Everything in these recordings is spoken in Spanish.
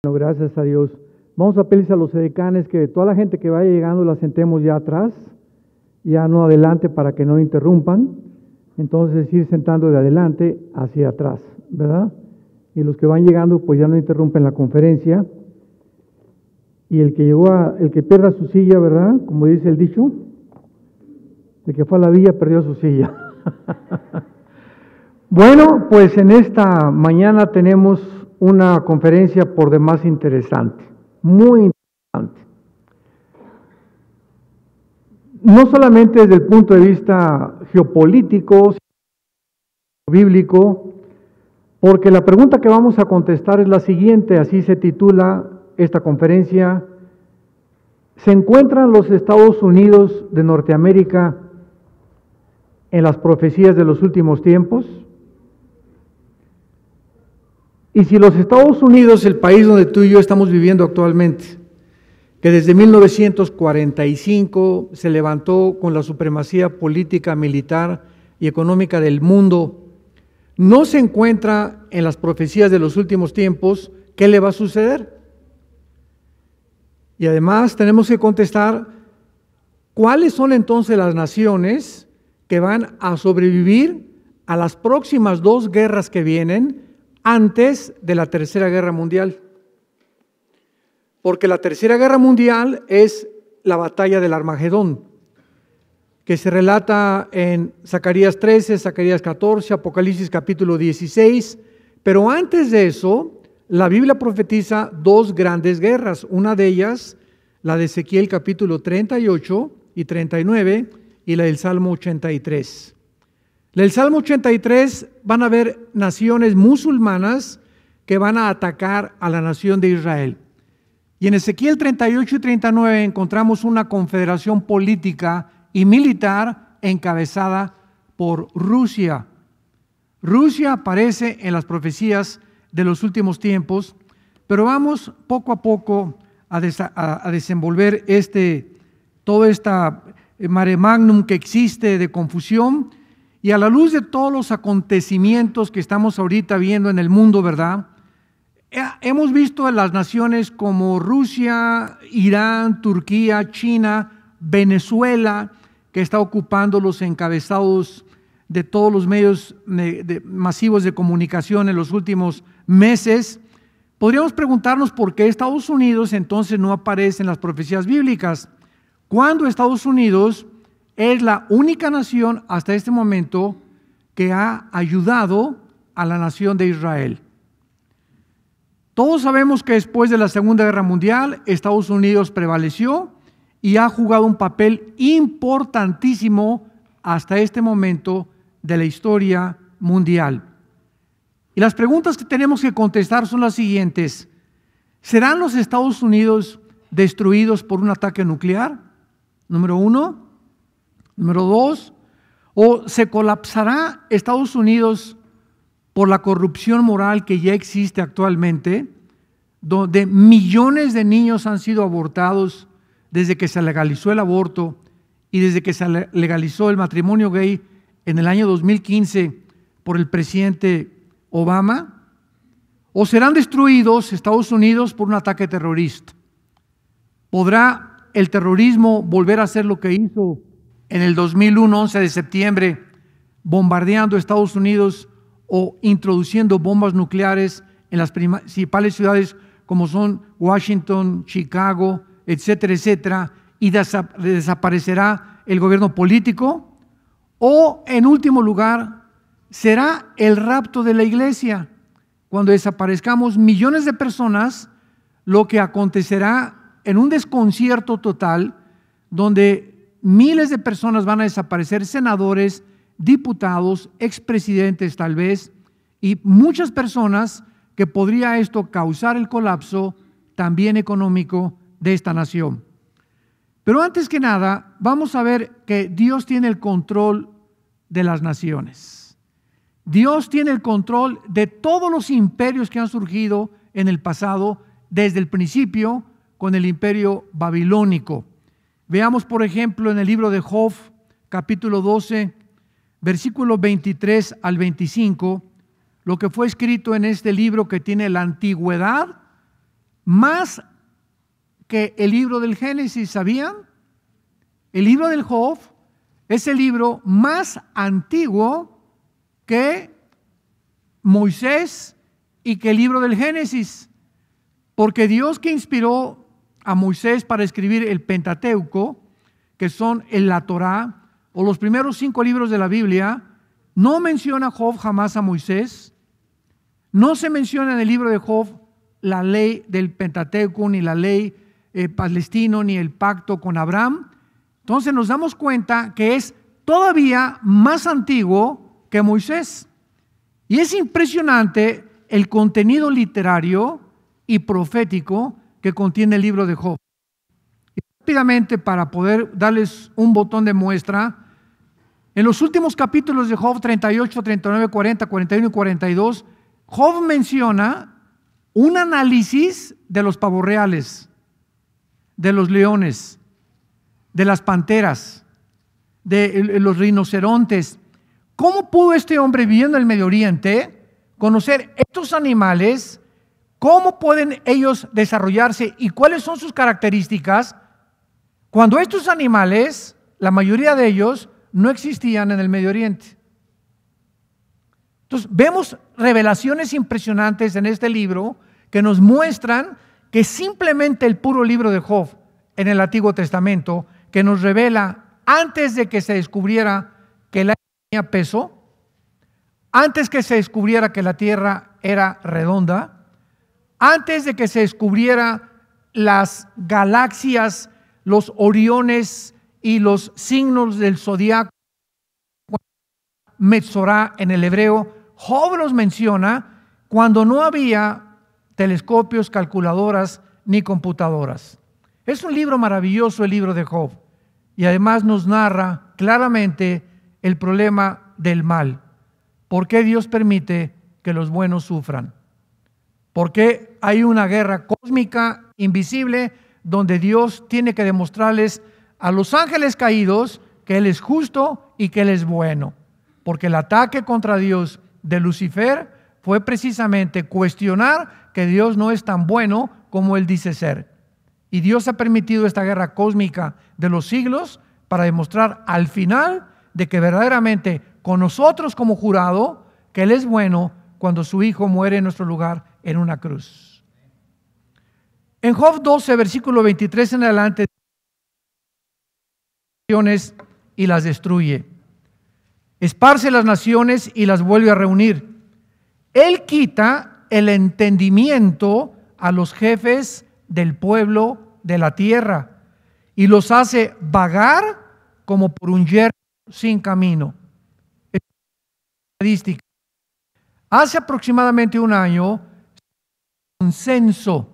Bueno, gracias a Dios. Vamos a pedirles a los edecanes que toda la gente que vaya llegando la sentemos ya atrás, ya no adelante para que no interrumpan. Entonces ir sentando de adelante hacia atrás, ¿verdad? Y los que van llegando pues ya no interrumpen la conferencia. Y el que pierda su silla, ¿verdad? Como dice el dicho, el que fue a la villa perdió su silla. Bueno, pues en esta mañana tenemos una conferencia por demás interesante, muy interesante. No solamente desde el punto de vista geopolítico, sino bíblico, porque la pregunta que vamos a contestar es la siguiente, así se titula esta conferencia: ¿se encuentran los Estados Unidos de Norteamérica en las profecías de los últimos tiempos? Y si los Estados Unidos, el país donde tú y yo estamos viviendo actualmente, que desde 1945 se levantó con la supremacía política, militar y económica del mundo, no se encuentra en las profecías de los últimos tiempos, ¿qué le va a suceder? Y además tenemos que contestar, ¿cuáles son entonces las naciones que van a sobrevivir a las próximas dos guerras que vienen antes de la Tercera Guerra Mundial? Porque la Tercera Guerra Mundial es la batalla del Armagedón, que se relata en Zacarías 13, Zacarías 14, Apocalipsis capítulo 16, pero antes de eso, la Biblia profetiza dos grandes guerras, una de ellas, la de Ezequiel capítulo 38 y 39, y la del Salmo 83. En el Salmo 83 van a haber naciones musulmanas que van a atacar a la nación de Israel. Y en Ezequiel 38 y 39 encontramos una confederación política y militar encabezada por Rusia. Rusia aparece en las profecías de los últimos tiempos, pero vamos poco a poco a desenvolver todo esta mare magnum que existe de confusión. Y a la luz de todos los acontecimientos que estamos ahorita viendo en el mundo, ¿verdad? Hemos visto a las naciones como Rusia, Irán, Turquía, China, Venezuela, que está ocupando los encabezados de todos los medios masivos de comunicación en los últimos meses. Podríamos preguntarnos por qué Estados Unidos entonces no aparece en las profecías bíblicas, cuando Estados Unidos es la única nación hasta este momento que ha ayudado a la nación de Israel. Todos sabemos que después de la Segunda Guerra Mundial, Estados Unidos prevaleció y ha jugado un papel importantísimo hasta este momento de la historia mundial. Y las preguntas que tenemos que contestar son las siguientes: ¿serán los Estados Unidos destruidos por un ataque nuclear? Número uno. Número dos, ¿o se colapsará Estados Unidos por la corrupción moral que ya existe actualmente, donde millones de niños han sido abortados desde que se legalizó el aborto y desde que se legalizó el matrimonio gay en el año 2015 por el presidente Obama? ¿O serán destruidos Estados Unidos por un ataque terrorista? ¿Podrá el terrorismo volver a hacer lo que hizo en el 2001, 11 de septiembre, bombardeando Estados Unidos o introduciendo bombas nucleares en las principales ciudades como son Washington, Chicago, etcétera, etcétera, y desaparecerá el gobierno político? O, en último lugar, será el rapto de la iglesia, cuando desaparezcamos millones de personas, lo que acontecerá en un desconcierto total, donde miles de personas van a desaparecer, senadores, diputados, expresidentes tal vez, y muchas personas que podría esto causar el colapso también económico de esta nación. Pero antes que nada, vamos a ver que Dios tiene el control de las naciones. Dios tiene el control de todos los imperios que han surgido en el pasado, desde el principio con el imperio babilónico. Veamos, por ejemplo, en el libro de Job, capítulo 12, versículos 23 al 25, lo que fue escrito en este libro que tiene la antigüedad más que el libro del Génesis, ¿sabían? El libro del Job es el libro más antiguo que Moisés y que el libro del Génesis, porque Dios, que inspiró a Moisés para escribir el Pentateuco, que son la Torá o los primeros 5 libros de la Biblia, no menciona Job jamás a Moisés. No se menciona en el libro de Job la ley del Pentateuco, ni la ley palestino, ni el pacto con Abraham. Entonces nos damos cuenta que es todavía más antiguo que Moisés. Y es impresionante el contenido literario y profético que contiene el libro de Job. Y rápidamente, para poder darles un botón de muestra, en los últimos capítulos de Job 38, 39, 40, 41 y 42, Job menciona un análisis de los pavos reales, de los leones, de las panteras, de los rinocerontes. ¿Cómo pudo este hombre, viviendo en el Medio Oriente, conocer estos animales? ¿Cómo pueden ellos desarrollarse y cuáles son sus características cuando estos animales, la mayoría de ellos, no existían en el Medio Oriente? Entonces vemos revelaciones impresionantes en este libro que nos muestran que simplemente el puro libro de Job en el Antiguo Testamento, que nos revela antes de que se descubriera que el aire tenía peso, antes que se descubriera que la tierra era redonda, antes de que se descubriera las galaxias, los oriones y los signos del zodiaco, Metzorá en el hebreo, Job los menciona cuando no había telescopios, calculadoras ni computadoras. Es un libro maravilloso, el libro de Job, y además nos narra claramente el problema del mal. ¿Por qué Dios permite que los buenos sufran? ¿Por qué hay una guerra cósmica invisible donde Dios tiene que demostrarles a los ángeles caídos que Él es justo y que Él es bueno? Porque el ataque contra Dios de Lucifer fue precisamente cuestionar que Dios no es tan bueno como Él dice ser. Y Dios ha permitido esta guerra cósmica de los siglos para demostrar al final de que verdaderamente con nosotros como jurado, que Él es bueno cuando su Hijo muere en nuestro lugar en una cruz. En Job 12, versículo 23 en adelante, y las destruye. Esparce las naciones y las vuelve a reunir. Él quita el entendimiento a los jefes del pueblo de la tierra y los hace vagar como por un yermo sin camino. Estadística. Hace aproximadamente un año, un censo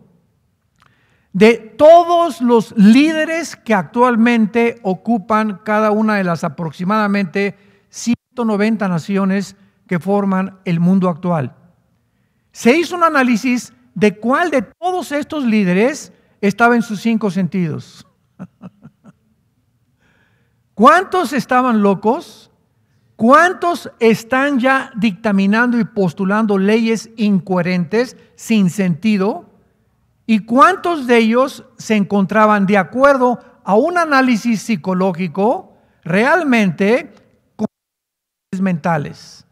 de todos los líderes que actualmente ocupan cada una de las aproximadamente 190 naciones que forman el mundo actual. Se hizo un análisis de cuál de todos estos líderes estaba en sus 5 sentidos. ¿Cuántos estaban locos? ¿Cuántos están ya dictaminando y postulando leyes incoherentes, sin sentido? ¿Y cuántos de ellos se encontraban de acuerdo a un análisis psicológico realmente con mentales,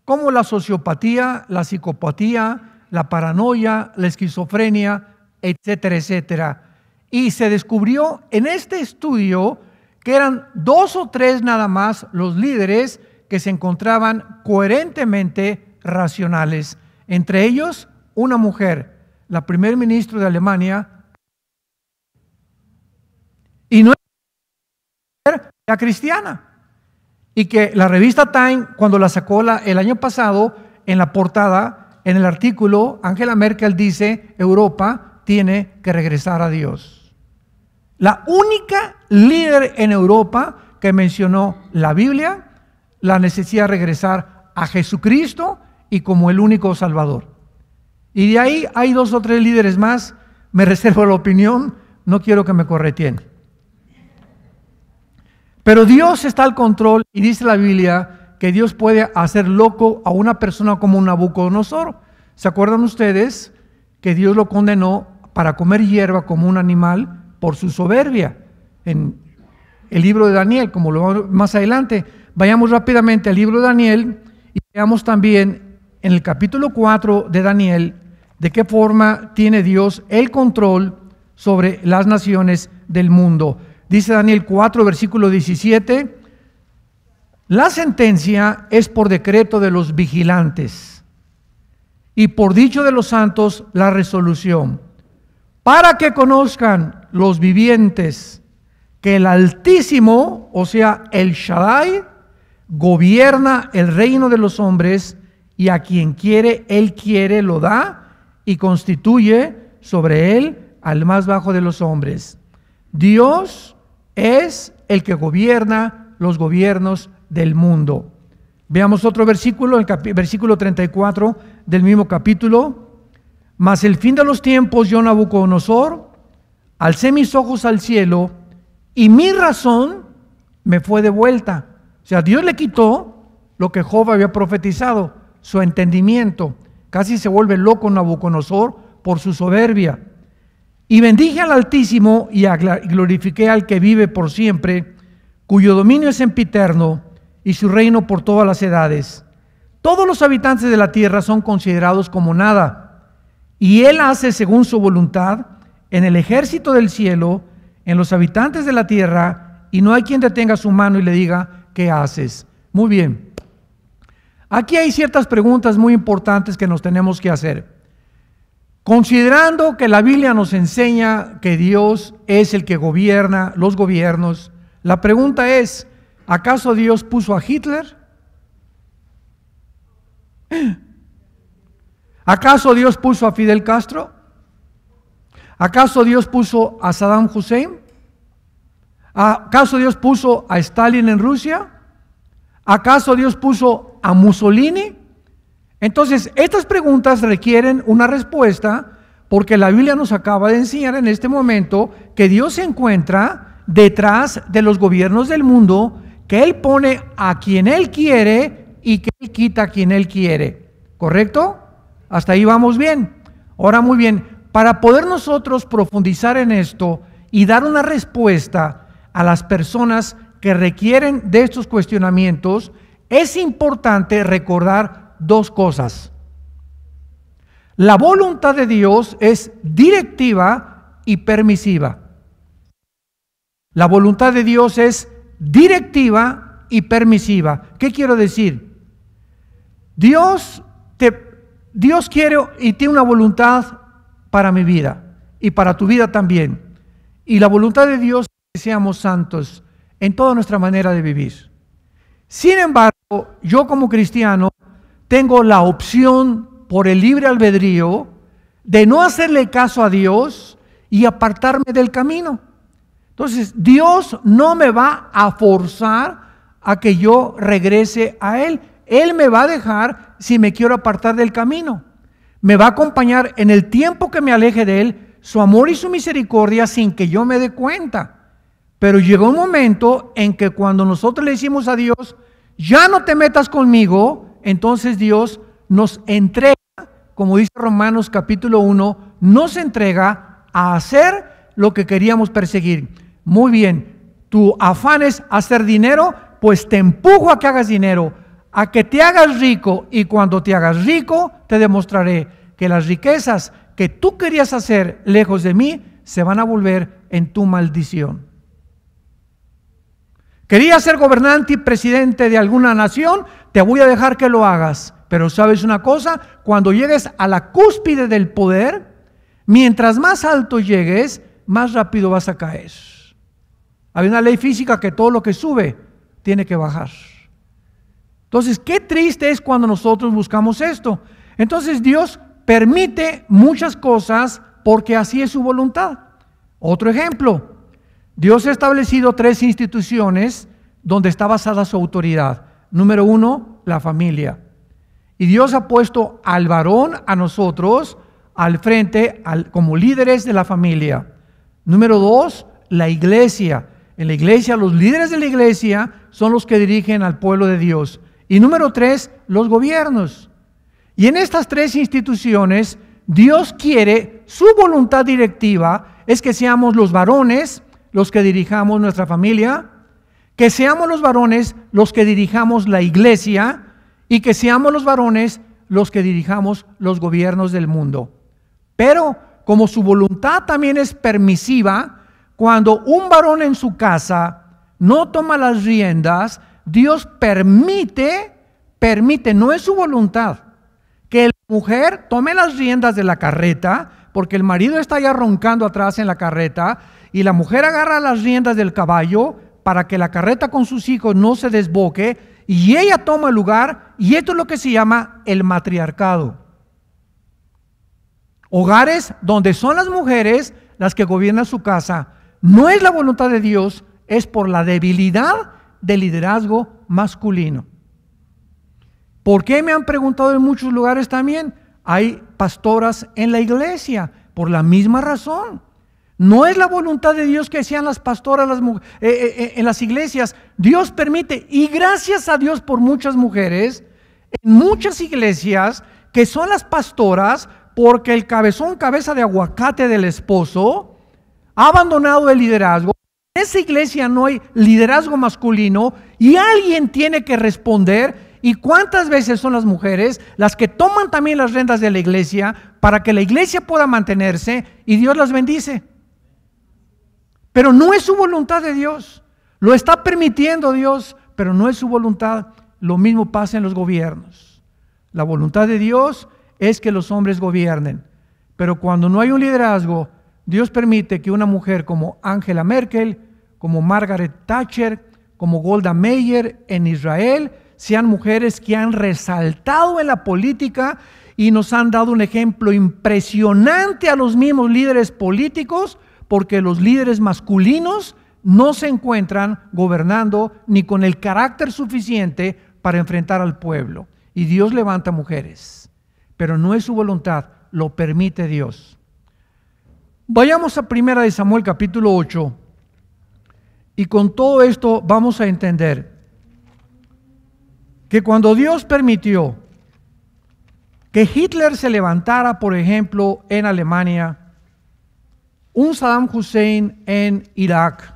como la sociopatía, la psicopatía, la paranoia, la esquizofrenia, etcétera, etcétera? Y se descubrió en este estudio que eran 2 o 3 nada más los líderes que se encontraban coherentemente racionales. Entre ellos, una mujer, la primer ministro de Alemania, y no era cristiana. Y que la revista Time, cuando la sacó el año pasado, en la portada, en el artículo, Angela Merkel dice: Europa tiene que regresar a Dios. La única líder en Europa que mencionó la Biblia, la necesidad de regresar a Jesucristo y como el único Salvador. Y de ahí hay 2 o 3 líderes más. Me reservo la opinión, no quiero que me correteen. Pero Dios está al control y dice la Biblia que Dios puede hacer loco a una persona como un Nabucodonosor. ¿Se acuerdan ustedes que Dios lo condenó para comer hierba como un animal por su soberbia. En el libro de Daniel, como lo vamos más adelante. Vayamos rápidamente al libro de Daniel y veamos también en el capítulo 4 de Daniel de qué forma tiene Dios el control sobre las naciones del mundo. Dice Daniel 4, versículo 17, la sentencia es por decreto de los vigilantes y por dicho de los santos la resolución, para que conozcan los vivientes que el Altísimo, o sea, el Shaddai, gobierna el reino de los hombres y a quien quiere, Él quiere, lo da y constituye sobre él al más bajo de los hombres. Dios es el que gobierna los gobiernos del mundo. Veamos otro versículo, el versículo 34 del mismo capítulo. Mas el fin de los tiempos, yo Nabucodonosor, alcé mis ojos al cielo y mi razón me fue devuelta. O sea, Dios le quitó lo que Job había profetizado, su entendimiento. Casi se vuelve loco Nabucodonosor por su soberbia. Y bendije al Altísimo y glorifiqué al que vive por siempre, cuyo dominio es sempiterno y su reino por todas las edades. Todos los habitantes de la tierra son considerados como nada, y Él hace según su voluntad en el ejército del cielo, en los habitantes de la tierra, y no hay quien detenga su mano y le diga, ¿qué haces? Muy bien. Aquí hay ciertas preguntas muy importantes que nos tenemos que hacer. Considerando que la Biblia nos enseña que Dios es el que gobierna los gobiernos, la pregunta es, ¿acaso Dios puso a Hitler? ¿Acaso Dios puso a Fidel Castro? ¿Acaso Dios puso a Saddam Hussein? ¿Acaso Dios puso a Stalin en Rusia? ¿Acaso Dios puso a Mussolini? Entonces, estas preguntas requieren una respuesta porque la Biblia nos acaba de enseñar en este momento que Dios se encuentra detrás de los gobiernos del mundo, que Él pone a quien Él quiere y que Él quita a quien Él quiere. ¿Correcto? Hasta ahí vamos bien. Ahora muy bien, para poder nosotros profundizar en esto y dar una respuesta a las personas que requieren de estos cuestionamientos, es importante recordar dos cosas. La voluntad de Dios es directiva y permisiva. La voluntad de Dios es directiva y permisiva. ¿Qué quiero decir? Dios quiere y tiene una voluntad para mi vida y para tu vida también. Y la voluntad de Dios es que seamos santos en toda nuestra manera de vivir. Sin embargo, yo como cristiano tengo la opción por el libre albedrío de no hacerle caso a Dios y apartarme del camino. Entonces, Dios no me va a forzar a que yo regrese a Él. Él me va a dejar si me quiero apartar del camino. Me va a acompañar en el tiempo que me aleje de Él, su amor y su misericordia sin que yo me dé cuenta. Pero llegó un momento en que cuando nosotros le decimos a Dios, ya no te metas conmigo, entonces Dios nos entrega, como dice Romanos capítulo 1, nos entrega a hacer lo que queríamos perseguir. Muy bien, tu afán es hacer dinero, pues te empujo a que hagas dinero, a que te hagas rico, y cuando te hagas rico, te demostraré que las riquezas que tú querías hacer lejos de mí, se van a volver en tu maldición. ¿Querías ser gobernante y presidente de alguna nación? Te voy a dejar que lo hagas. Pero ¿sabes una cosa? Cuando llegues a la cúspide del poder, mientras más alto llegues, más rápido vas a caer. Hay una ley física que todo lo que sube tiene que bajar. Entonces, qué triste es cuando nosotros buscamos esto. Entonces, Dios permite muchas cosas porque así es su voluntad. Otro ejemplo. Dios ha establecido 3 instituciones donde está basada su autoridad. Número 1, la familia. Y Dios ha puesto al varón, a nosotros, al frente como líderes de la familia. Número 2, la iglesia. En la iglesia, los líderes de la iglesia son los que dirigen al pueblo de Dios. Y número 3, los gobiernos. Y en estas 3 instituciones, Dios quiere su voluntad directiva es que seamos los varones los que dirijamos nuestra familia, que seamos los varones los que dirijamos la iglesia y que seamos los varones los que dirijamos los gobiernos del mundo. Pero como su voluntad también es permisiva, cuando un varón en su casa no toma las riendas, Dios permite, no es su voluntad, que la mujer tome las riendas de la carreta, porque el marido está ya roncando atrás en la carreta, y la mujer agarra las riendas del caballo para que la carreta con sus hijos no se desboque, y ella toma el lugar, y esto es lo que se llama el matriarcado. Hogares donde son las mujeres las que gobiernan su casa. No es la voluntad de Dios, es por la debilidad del liderazgo masculino. ¿Por qué? Me han preguntado en muchos lugares también. Hay pastoras en la iglesia, por la misma razón. No es la voluntad de Dios que sean las pastoras en las iglesias. Dios permite, y gracias a Dios por muchas mujeres, en muchas iglesias que son las pastoras, porque el cabeza de aguacate del esposo ha abandonado el liderazgo. En esa iglesia no hay liderazgo masculino y alguien tiene que responder. ¿Y cuántas veces son las mujeres las que toman también las riendas de la iglesia para que la iglesia pueda mantenerse y Dios las bendice? Pero no es su voluntad de Dios. Lo está permitiendo Dios, pero no es su voluntad. Lo mismo pasa en los gobiernos. La voluntad de Dios es que los hombres gobiernen. Pero cuando no hay un liderazgo, Dios permite que una mujer como Angela Merkel, como Margaret Thatcher, como Golda Meir en Israel, sean mujeres que han resaltado en la política y nos han dado un ejemplo impresionante a los mismos líderes políticos, porque los líderes masculinos no se encuentran gobernando ni con el carácter suficiente para enfrentar al pueblo. Y Dios levanta mujeres, pero no es su voluntad, lo permite Dios. Vayamos a 1 Samuel capítulo 8 y con todo esto vamos a entender que cuando Dios permitió que Hitler se levantara, por ejemplo, en Alemania, un Saddam Hussein en Irak,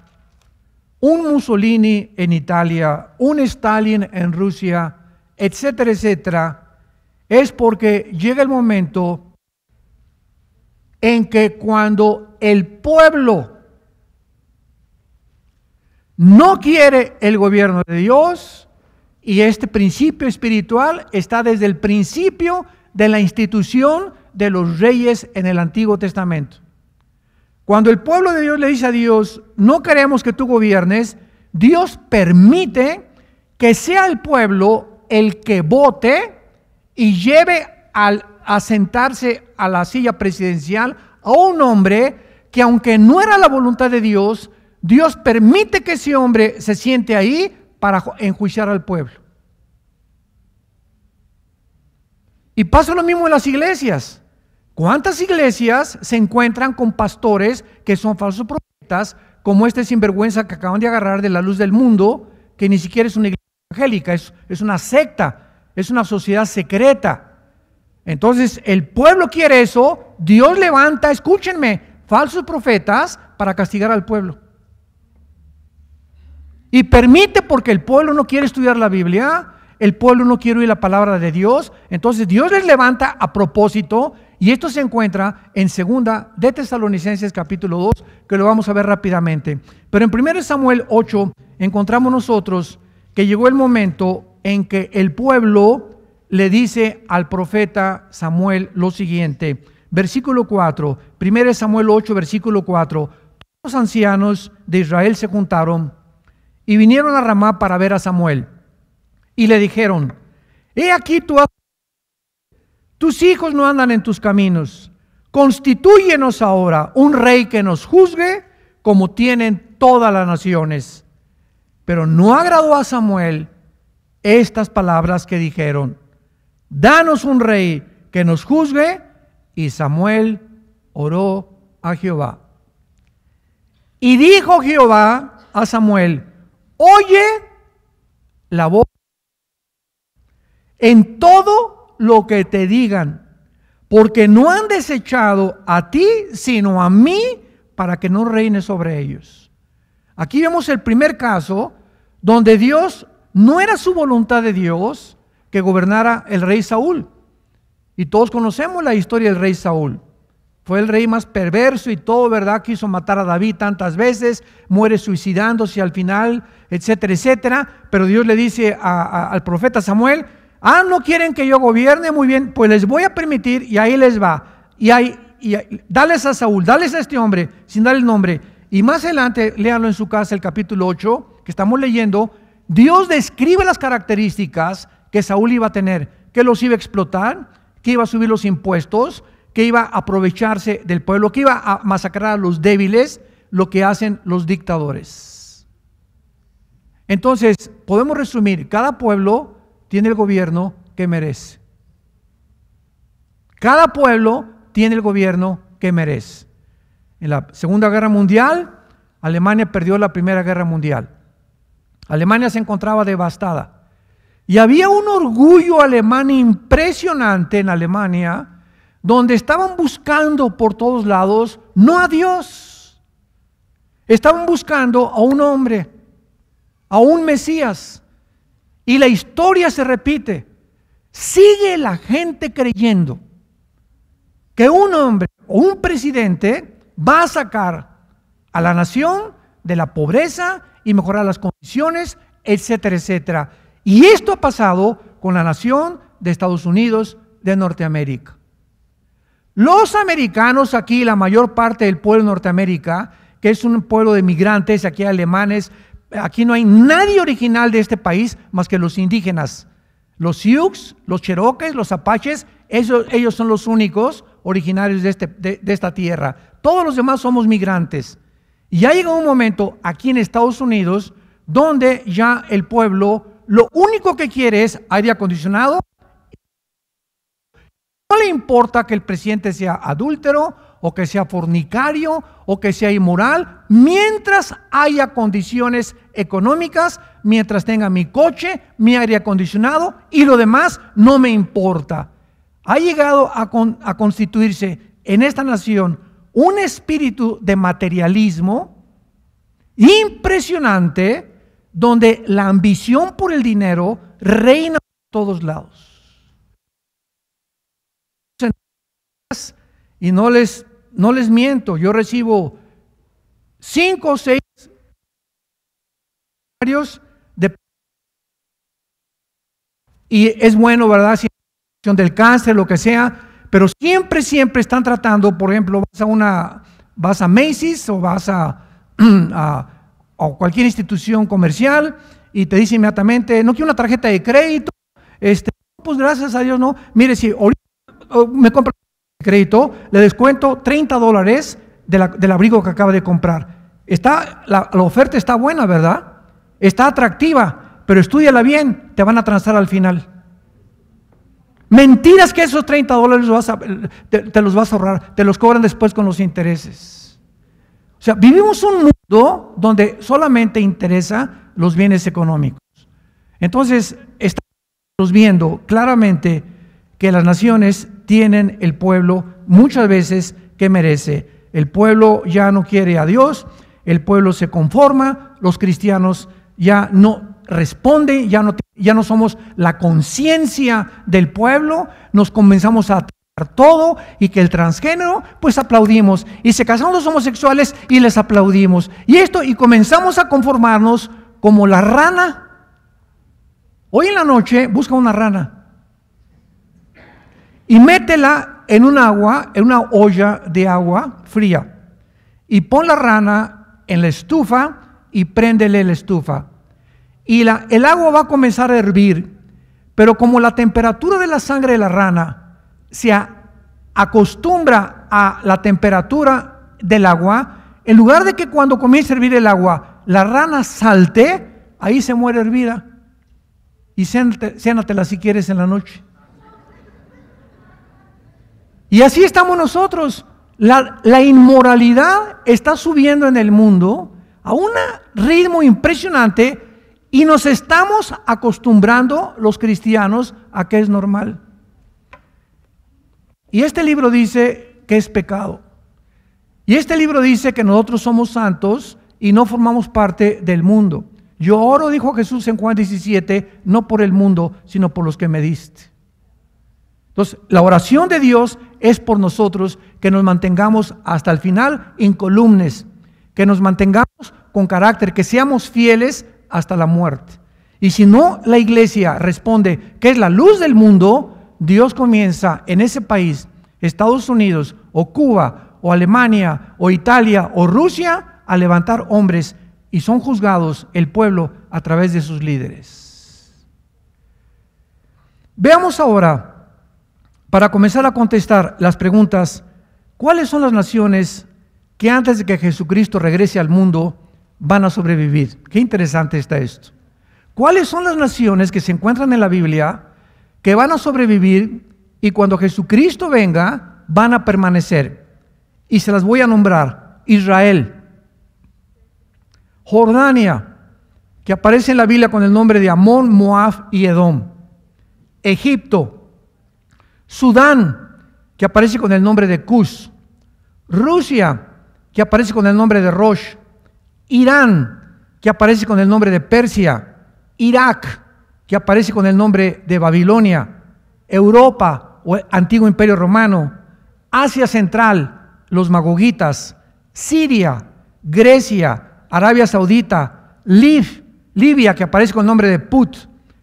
un Mussolini en Italia, un Stalin en Rusia, etcétera, etcétera, es porque llega el momento en que cuando el pueblo no quiere el gobierno de Dios, y este principio espiritual está desde el principio de la institución de los reyes en el Antiguo Testamento. Cuando el pueblo de Dios le dice a Dios, no queremos que tú gobiernes, Dios permite que sea el pueblo el que vote y lleve a sentarse a la silla presidencial a un hombre que, aunque no era la voluntad de Dios, Dios permite que ese hombre se siente ahí para enjuiciar al pueblo. Y pasa lo mismo en las iglesias. ¿Cuántas iglesias se encuentran con pastores que son falsos profetas, como este sinvergüenza que acaban de agarrar de la luz del mundo, que ni siquiera es una iglesia evangélica, es una secta, es una sociedad secreta? Entonces el pueblo quiere eso, Dios levanta, escúchenme, falsos profetas para castigar al pueblo. Y permite, porque el pueblo no quiere estudiar la Biblia, el pueblo no quiere oír la palabra de Dios, entonces Dios les levanta a propósito, y esto se encuentra en 2 de Tesalonicenses capítulo 2, que lo vamos a ver rápidamente. Pero en 1 Samuel 8 encontramos nosotros que llegó el momento en que el pueblo le dice al profeta Samuel lo siguiente, versículo 4, 1 Samuel 8, versículo 4, todos los ancianos de Israel se juntaron y vinieron a Ramá para ver a Samuel. Y le dijeron, he aquí tus hijos no andan en tus caminos. Constitúyenos ahora un rey que nos juzgue como tienen todas las naciones. Pero no agradó a Samuel estas palabras que dijeron, danos un rey que nos juzgue. Y Samuel oró a Jehová. Y dijo Jehová a Samuel, oye la voz en todo lo que te digan, porque no han desechado a ti, sino a mí, para que no reine sobre ellos. Aquí vemos el primer caso donde Dios, no era su voluntad de Dios que gobernara el rey Saúl. Y todos conocemos la historia del rey Saúl. Fue el rey más perverso y todo, ¿verdad? Quiso matar a David tantas veces, muere suicidándose al final, etcétera, etcétera. Pero Dios le dice al profeta Samuel: no quieren que yo gobierne, muy bien, pues les voy a permitir, y ahí les va. Dales a Saúl, dales a este hombre, sin darle el nombre. Y más adelante, léanlo en su casa, el capítulo 8, que estamos leyendo, Dios describe las características que Saúl iba a tener, que los iba a explotar, que iba a subir los impuestos, que iba a aprovecharse del pueblo, que iba a masacrar a los débiles, lo que hacen los dictadores. Entonces, podemos resumir, cada pueblo tiene el gobierno que merece. Cada pueblo tiene el gobierno que merece. En la Segunda Guerra Mundial, Alemania perdió la Primera Guerra Mundial. Alemania se encontraba devastada. Y había un orgullo alemán impresionante en Alemania, donde estaban buscando por todos lados, no a Dios, estaban buscando a un hombre, a un Mesías. Y la historia se repite. Sigue la gente creyendo que un hombre o un presidente va a sacar a la nación de la pobreza y mejorar las condiciones, etcétera, etcétera. Y esto ha pasado con la nación de Estados Unidos de Norteamérica. Los americanos aquí, la mayor parte del pueblo de Norteamérica, que es un pueblo de migrantes, aquí hay alemanes, aquí no hay nadie original de este país más que los indígenas. Los Sioux, los Cherokees, los Apaches, ellos son los únicos originarios de esta tierra. Todos los demás somos migrantes. Y ya llegó un momento aquí en Estados Unidos donde ya el pueblo lo único que quiere es aire acondicionado. No le importa que el presidente sea adúltero o que sea fornicario o que sea inmoral, mientras haya condiciones económicas, mientras tenga mi coche, mi aire acondicionado y lo demás no me importa. Ha llegado a constituirse en esta nación un espíritu de materialismo impresionante, donde la ambición por el dinero reina por todos lados. Y no les miento, yo recibo 5 o 6 y es bueno, ¿verdad? Si del cáncer, lo que sea, pero siempre están tratando, por ejemplo, vas a Macy's o vas a cualquier institución comercial y te dice inmediatamente: no quiero una tarjeta de crédito, pues gracias a Dios no, mire, si ahorita me compra crédito, le descuento $30 del abrigo que acaba de comprar. La oferta está buena, ¿verdad? Está atractiva, pero estúdiala bien, te van a transar al final. Mentiras que esos $30 te los vas a ahorrar, te los cobran después con los intereses. O sea, vivimos un mundo donde solamente interesa los bienes económicos. Entonces, estamos viendo claramente que las naciones tienen el pueblo muchas veces que merece. El pueblo ya no quiere a Dios, el pueblo se conforma, los cristianos ya no responden, ya no somos la conciencia del pueblo, nos comenzamos a atacar todo, y que el transgénero, pues aplaudimos, y se casan los homosexuales y les aplaudimos, y comenzamos a conformarnos como la rana. Hoy en la noche busca una rana y métela en una olla de agua fría, y pon la rana en la estufa y préndele la estufa. Y el agua va a comenzar a hervir, pero como la temperatura de la sangre de la rana se acostumbra a la temperatura del agua, en lugar de que cuando comience a hervir el agua, la rana salte, ahí se muere hervida. Y cénatela si quieres en la noche. Y así estamos nosotros. La inmoralidad está subiendo en el mundo a un ritmo impresionante, y nos estamos acostumbrando los cristianos a que es normal. Y este libro dice que es pecado. Y este libro dice que nosotros somos santos y no formamos parte del mundo. Yo oro, dijo Jesús en Juan 17, no por el mundo, sino por los que me diste. Entonces, la oración de Dios es por nosotros, que nos mantengamos hasta el final incolumes, que nos mantengamos con carácter, que seamos fieles hasta la muerte. Y si no, la iglesia responde que es la luz del mundo, Dios comienza en ese país, Estados Unidos o Cuba o Alemania o Italia o Rusia, a levantar hombres, y son juzgados el pueblo a través de sus líderes. Veamos ahora, para comenzar a contestar las preguntas, ¿cuáles son las naciones que antes de que Jesucristo regrese al mundo van a sobrevivir? Qué interesante está esto. ¿Cuáles son las naciones que se encuentran en la Biblia que van a sobrevivir y cuando Jesucristo venga van a permanecer? Y se las voy a nombrar: Israel, Jordania, que aparece en la Biblia con el nombre de Amón, Moab y Edom; Egipto; Sudán, que aparece con el nombre de Cus; Rusia, que aparece con el nombre de Rosh; Irán, que aparece con el nombre de Persia; Irak, que aparece con el nombre de Babilonia; Europa o antiguo imperio romano; Asia Central, los magogitas; Siria; Grecia; Arabia Saudita; Libia, que aparece con el nombre de Put;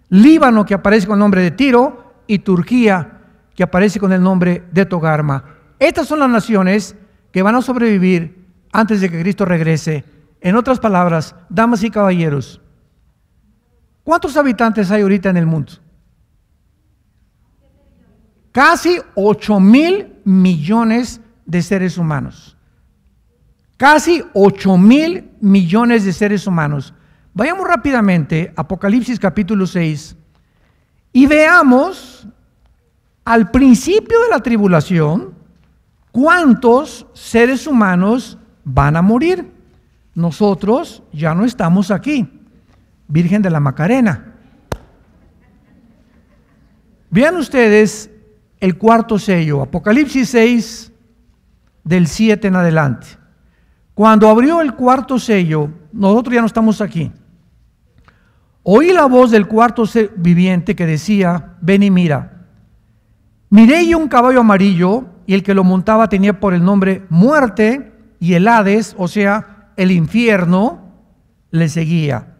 Líbano, que aparece con el nombre de Tiro; y Turquía, que aparece con el nombre de Togarma. Estas son las naciones que van a sobrevivir antes de que Cristo regrese. En otras palabras, damas y caballeros, ¿cuántos habitantes hay ahorita en el mundo? Casi 8,000 millones de seres humanos. Casi 8,000 millones de seres humanos. Vayamos rápidamente a Apocalipsis capítulo 6 y veamos al principio de la tribulación cuántos seres humanos van a morir. Nosotros ya no estamos aquí. Virgen de la Macarena. Vean ustedes el cuarto sello, Apocalipsis 6, del 7 en adelante. Cuando abrió el cuarto sello, nosotros ya no estamos aquí. Oí la voz del cuarto viviente que decía: ven y mira. Miré yo un caballo amarillo, y el que lo montaba tenía por el nombre Muerte, y el Hades, o sea, el infierno, le seguía.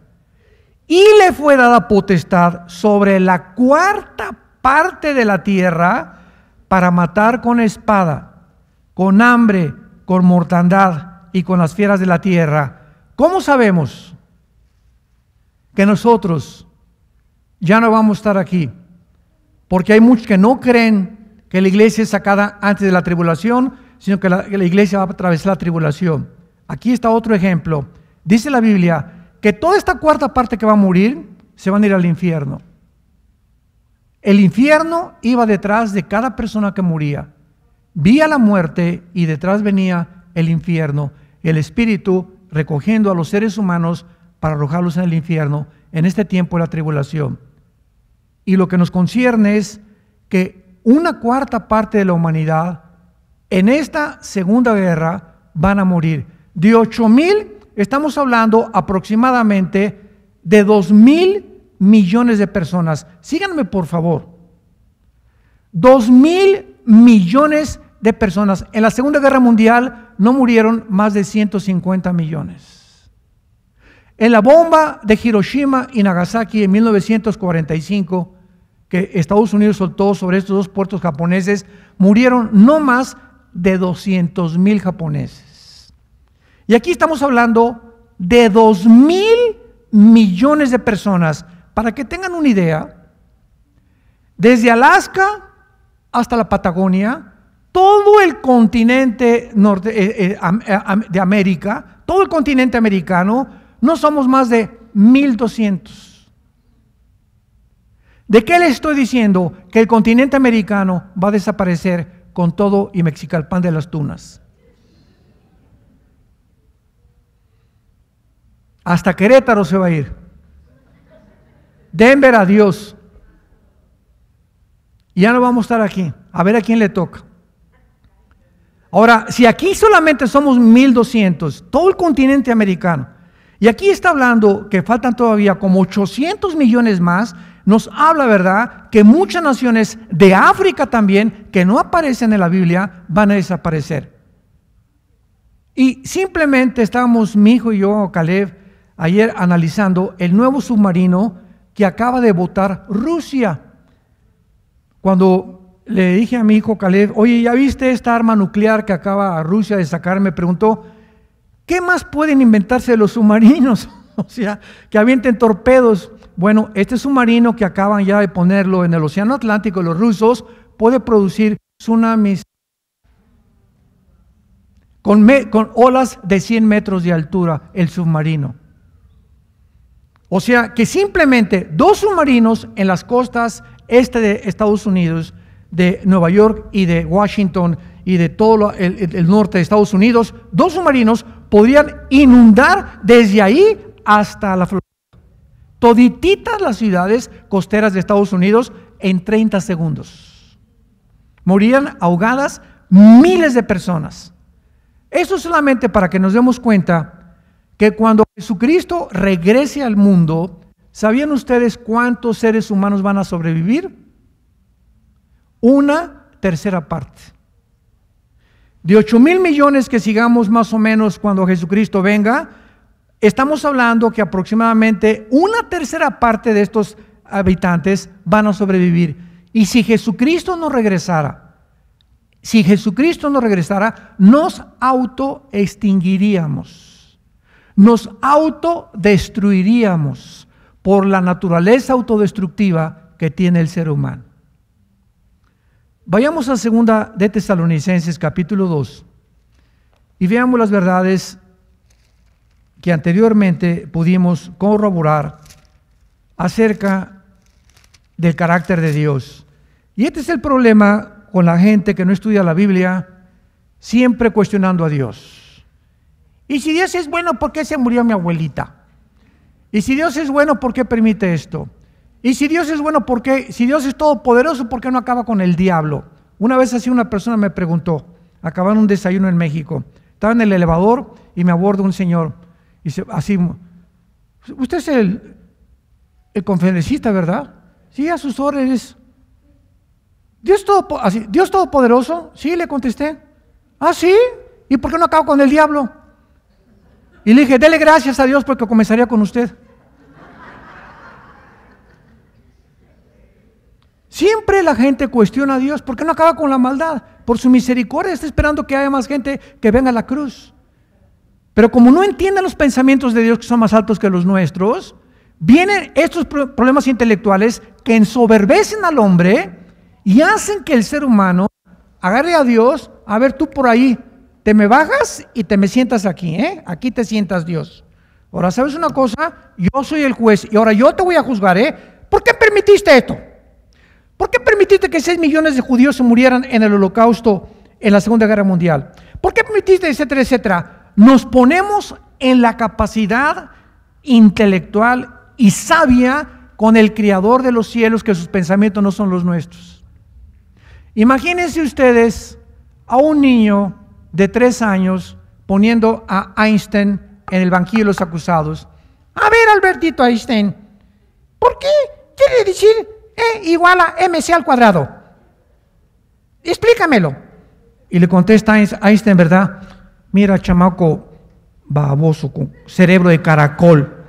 Y le fue dada potestad sobre la cuarta parte de la tierra para matar con espada, con hambre, con mortandad y con las fieras de la tierra. ¿Cómo sabemos que nosotros ya no vamos a estar aquí? Porque hay muchos que no creen que la iglesia es sacada antes de la tribulación, sino que la iglesia va a atravesar la tribulación. Aquí está otro ejemplo. Dice la Biblia que toda esta cuarta parte que va a morir se van a ir al infierno. El infierno iba detrás de cada persona que moría. Vi a la muerte y detrás venía el infierno, el espíritu recogiendo a los seres humanos para arrojarlos en el infierno en este tiempo de la tribulación. Y lo que nos concierne es que una cuarta parte de la humanidad en esta segunda guerra van a morir. De 8,000, estamos hablando aproximadamente de 2,000 millones de personas. Síganme, por favor. 2,000 millones de personas. En la Segunda Guerra Mundial no murieron más de 150 millones. En la bomba de Hiroshima y Nagasaki en 1945, que Estados Unidos soltó sobre estos dos puertos japoneses, murieron no más de 200,000 japoneses. Y aquí estamos hablando de 2,000 millones de personas. Para que tengan una idea, desde Alaska hasta la Patagonia, todo el continente de América, todo el continente americano, no somos más de 1,200. ¿De qué les estoy diciendo? Que el continente americano va a desaparecer con todo y Mexicalpan de las Tunas. Hasta Querétaro se va a ir. Denver, adiós. Ya no vamos a estar aquí. A ver a quién le toca. Ahora, si aquí solamente somos 1,200, todo el continente americano, y aquí está hablando que faltan todavía como 800 millones más, nos habla, ¿verdad?, que muchas naciones de África también, que no aparecen en la Biblia, van a desaparecer. Y simplemente estábamos, mi hijo y yo, Caleb, ayer analizando el nuevo submarino que acaba de botar Rusia. Cuando le dije a mi hijo Caleb, oye, ¿ya viste esta arma nuclear que acaba Rusia de sacar? Me preguntó, ¿qué más pueden inventarse de los submarinos? O sea, que avienten torpedos. Bueno, este submarino que acaban ya de ponerlo en el Océano Atlántico, los rusos, puede producir tsunamis con olas de 100 metros de altura, el submarino. O sea, que simplemente 2 submarinos en las costas este de Estados Unidos, de Nueva York y de Washington y de todo el norte de Estados Unidos, 2 submarinos podrían inundar desde ahí hasta la Florida, todititas las ciudades costeras de Estados Unidos en 30 segundos. Morirían ahogadas miles de personas. Eso solamente para que nos demos cuenta que cuando Jesucristo regrese al mundo, ¿sabían ustedes cuántos seres humanos van a sobrevivir? 1/3 parte. De 8,000 millones que sigamos más o menos cuando Jesucristo venga, estamos hablando que aproximadamente 1/3 parte de estos habitantes van a sobrevivir. Y si Jesucristo no regresara, nos autoextinguiríamos, nos autodestruiríamos por la naturaleza autodestructiva que tiene el ser humano. Vayamos a 2 de Tesalonicenses capítulo 2 y veamos las verdades que anteriormente pudimos corroborar acerca del carácter de Dios. Y este es el problema con la gente que no estudia la Biblia, siempre cuestionando a Dios. Y si Dios es bueno, ¿por qué se murió mi abuelita? Y si Dios es bueno, ¿por qué permite esto? Y si Dios es bueno, ¿por qué? Si Dios es todopoderoso, ¿por qué no acaba con el diablo? Una vez así una persona me preguntó, acababa en un desayuno en México, estaba en el elevador y me aborda un señor, y dice, así, usted es el conferencista, ¿verdad? Sí, a sus órdenes. ¿Dios todopoderoso? Sí, le contesté. ¿Ah, sí? ¿Y por qué no acabo con el diablo? Y le dije, dele gracias a Dios porque comenzaría con usted. Siempre la gente cuestiona a Dios, ¿por qué no acaba con la maldad? Por su misericordia está esperando que haya más gente que venga a la cruz. Pero como no entienden los pensamientos de Dios que son más altos que los nuestros, vienen estos problemas intelectuales que ensoberbecen al hombre y hacen que el ser humano agarre a Dios, a ver, tú por ahí, te me bajas y te me sientas aquí, aquí te sientas Dios. Ahora, ¿sabes una cosa? Yo soy el juez y ahora yo te voy a juzgar, ¿por qué permitiste esto? ¿Por qué permitiste que 6 millones de judíos se murieran en el Holocausto en la Segunda Guerra Mundial? ¿Por qué permitiste, etcétera, etcétera? Nos ponemos en la capacidad intelectual y sabia con el Creador de los cielos, que sus pensamientos no son los nuestros. Imagínense ustedes a un niño de 3 años poniendo a Einstein en el banquillo de los acusados. A ver, Albertito Einstein, ¿por qué quiere decir E igual a mc al cuadrado? Explícamelo. Y le contesta Einstein, ¿verdad? Mira, chamaco baboso con cerebro de caracol,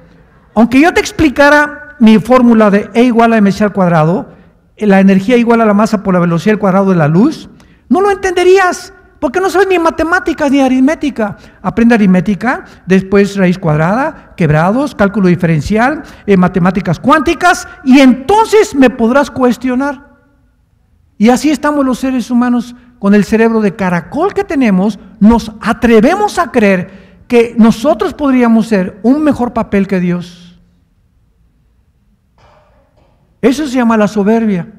aunque yo te explicara mi fórmula de E igual a mc al cuadrado, la energía igual a la masa por la velocidad al cuadrado de la luz, no lo entenderías, porque no sabes ni matemáticas ni aritmética. Aprende aritmética, después raíz cuadrada, quebrados, cálculo diferencial, matemáticas cuánticas, y entonces me podrás cuestionar. Y así estamos los seres humanos con el cerebro de caracol que tenemos, nos atrevemos a creer que nosotros podríamos ser un mejor papel que Dios. Eso se llama la soberbia.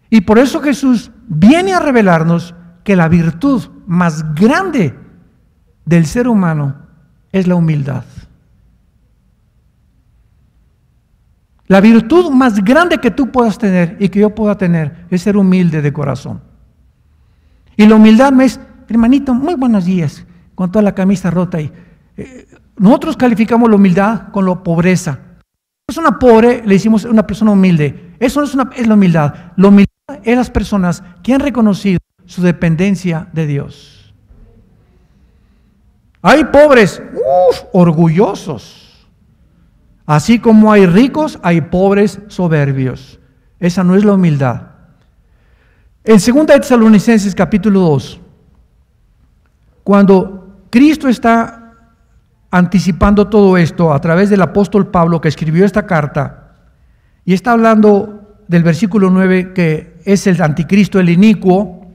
Y por eso Jesús viene a revelarnos que la virtud más grande del ser humano es la humildad. La virtud más grande que tú puedas tener y que yo pueda tener es ser humilde de corazón. Y la humildad hermanito, muy buenos días, con toda la camisa rota ahí. Nosotros calificamos la humildad con la pobreza. Es una pobre, le decimos una persona humilde. Eso no es la humildad. La humildad es las personas que han reconocido su dependencia de Dios. Hay pobres, orgullosos. Así como hay ricos, hay pobres soberbios. Esa no es la humildad. En 2 Tesalonicenses capítulo 2, cuando Cristo está anticipando todo esto a través del apóstol Pablo, que escribió esta carta, y está hablando del versículo 9, que es el anticristo, el inicuo,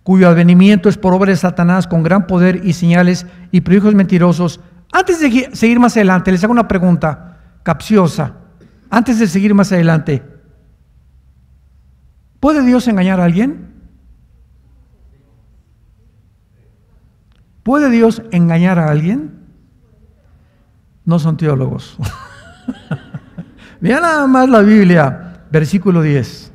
cuyo advenimiento es por obra de Satanás con gran poder y señales y prodigios mentirosos. Antes de seguir más adelante, les hago una pregunta capciosa. Antes de seguir más adelante, ¿puede Dios engañar a alguien? ¿Puede Dios engañar a alguien? No son teólogos. Vean nada más la Biblia, versículo 10.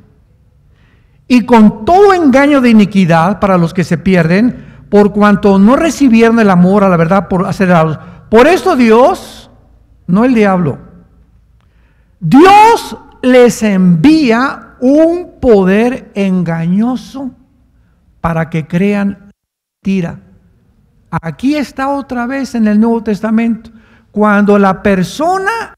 Y con todo engaño de iniquidad para los que se pierden, por cuanto no recibieron el amor a la verdad por acelerados. Por esto Dios, no el diablo, Dios les envía un poder engañoso para que crean mentira. Aquí está otra vez en el Nuevo Testamento. Cuando la persona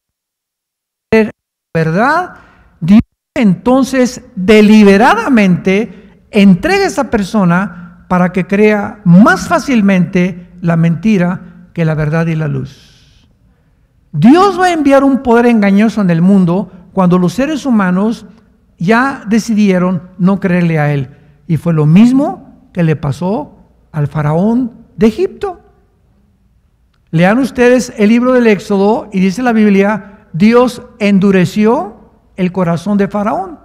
es verdad, Dios entonces deliberadamente entrega a esa persona para que crea más fácilmente la mentira que la verdad y la luz. Dios va a enviar un poder engañoso en el mundo cuando los seres humanos ya decidieron no creerle a Él. Y fue lo mismo que le pasó al faraón de Egipto. Lean ustedes el libro del Éxodo y dice la Biblia, Dios endureció el corazón de Faraón.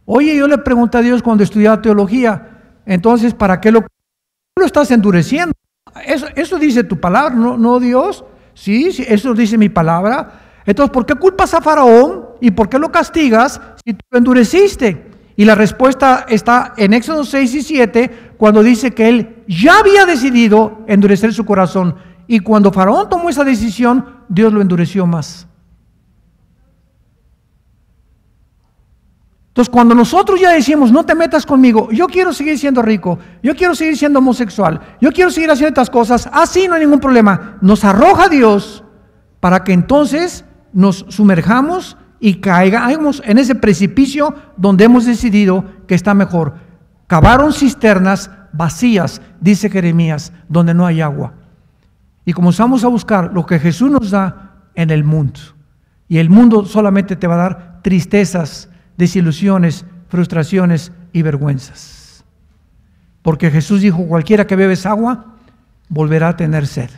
Oye, yo le pregunté a Dios cuando estudiaba teología, entonces, ¿para qué lo estás endureciendo? Eso dice tu palabra, ¿no Dios? Sí, eso dice mi palabra. Entonces, ¿por qué culpas a Faraón y por qué lo castigas si tú lo endureciste? Y la respuesta está en Éxodo 6 y 7, cuando dice que él ya había decidido endurecer su corazón. Y cuando Faraón tomó esa decisión, Dios lo endureció más. Entonces, cuando nosotros ya decimos, no te metas conmigo, yo quiero seguir siendo rico, yo quiero seguir siendo homosexual, yo quiero seguir haciendo estas cosas, así no hay ningún problema. Nos arroja Dios para que entonces nos sumerjamos y caigamos en ese precipicio donde hemos decidido que está mejor. Cavaron cisternas vacías, dice Jeremías, donde no hay agua. Y comenzamos a buscar lo que Jesús nos da en el mundo. Y el mundo solamente te va a dar tristezas, desilusiones, frustraciones y vergüenzas. Porque Jesús dijo, cualquiera que bebe esa agua, volverá a tener sed.